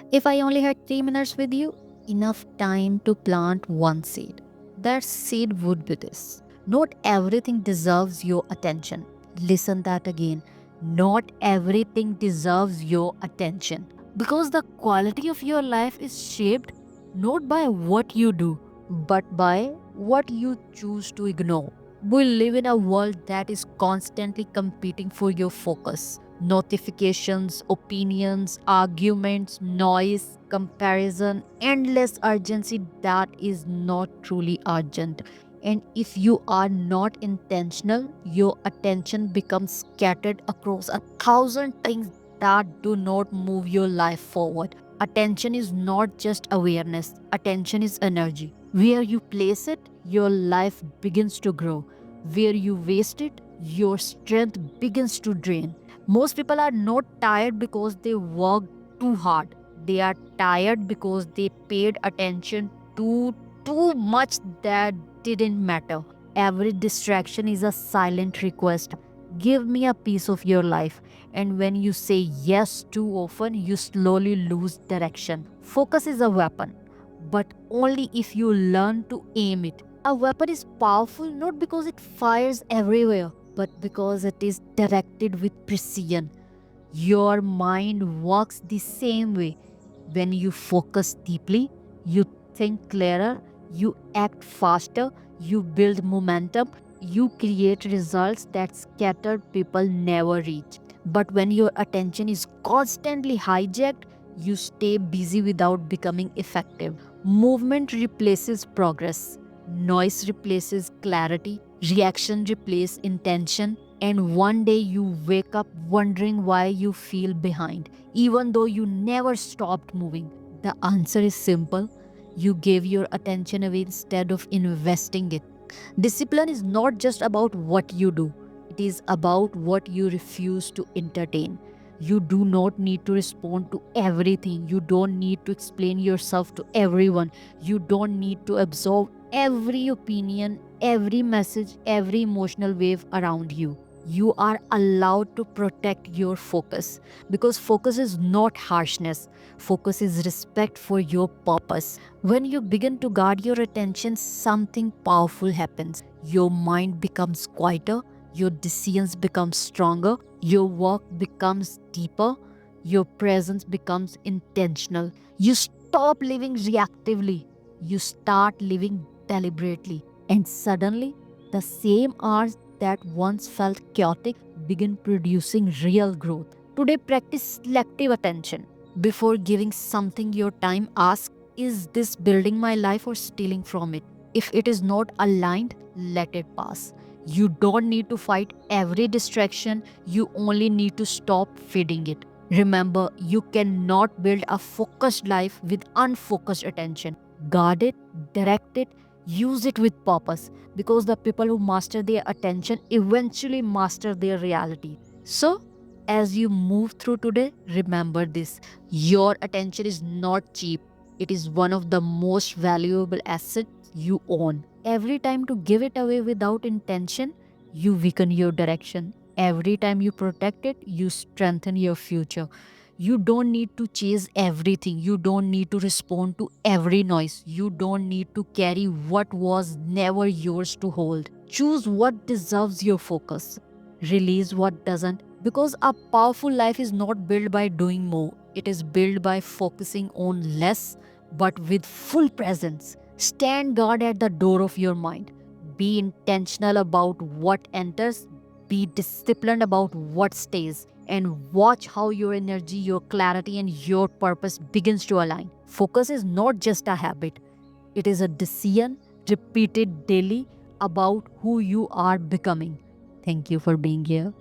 If I only had 3 minutes with you, enough time to plant one seed. That seed would be this. Not everything deserves your attention. Listen that again. Not everything deserves your attention. Because the quality of your life is shaped not by what you do, but by what you choose to ignore. We live in a world that is constantly competing for your focus. Notifications, opinions, arguments, noise, comparison, endless urgency that is not truly urgent. And if you are not intentional, your attention becomes scattered across 1,000 things that do not move your life forward. Attention is not just awareness, attention is energy. Where you place it, your life begins to grow. Where you waste it, your strength begins to drain. Most people are not tired because they worked too hard. They are tired because they paid attention to too much that didn't matter. Every distraction is a silent request. Give me a piece of your life. And when you say yes too often, you slowly lose direction. Focus is a weapon, but only if you learn to aim it. A weapon is powerful not because it fires everywhere, but because it is directed with precision. Your mind works the same way. When you focus deeply, you think clearer, you act faster, you build momentum, you create results that scattered people never reach. But when your attention is constantly hijacked, you stay busy without becoming effective. Movement replaces progress, noise replaces clarity, reaction replaces intention, and one day you wake up wondering why you feel behind, even though you never stopped moving. The answer is simple: you gave your attention away instead of investing it. Discipline is not just about what you do, it is about what you refuse to entertain. You do not need to respond to everything. You don't need to explain yourself to everyone. You don't need to absorb every opinion, every message, every emotional wave around you. You are allowed to protect your focus, because focus is not harshness, focus is respect for your purpose. When you begin to guard your attention, something powerful happens. Your mind becomes quieter, your decisions become stronger, your work becomes deeper, your presence becomes intentional. You stop living reactively, you start living deliberately, and suddenly the same hours that once felt chaotic begin producing real growth. Today, practice selective attention. Before giving something your time, ask, is this building my life or stealing from it? If it is not aligned, let it pass. You don't need to fight every distraction, you only need to stop feeding it. Remember, you cannot build a focused life with unfocused attention. Guard it, direct it, use it with purpose, because the people who master their attention eventually master their reality. So, as you move through today, remember this: your attention is not cheap, it is one of the most valuable assets you own. Every time to give it away without intention, you weaken your direction. Every time you protect it, you strengthen your future. You don't need to chase everything. You don't need to respond to every noise. You don't need to carry what was never yours to hold. Choose what deserves your focus. Release what doesn't. Because a powerful life is not built by doing more, it is built by focusing on less but with full presence. Stand guard at the door of your mind. Be intentional about what enters, be disciplined about what stays, and watch how your energy, your clarity, and your purpose begins to align. Focus is not just a habit, it is a decision repeated daily about who you are becoming. Thank you for being here.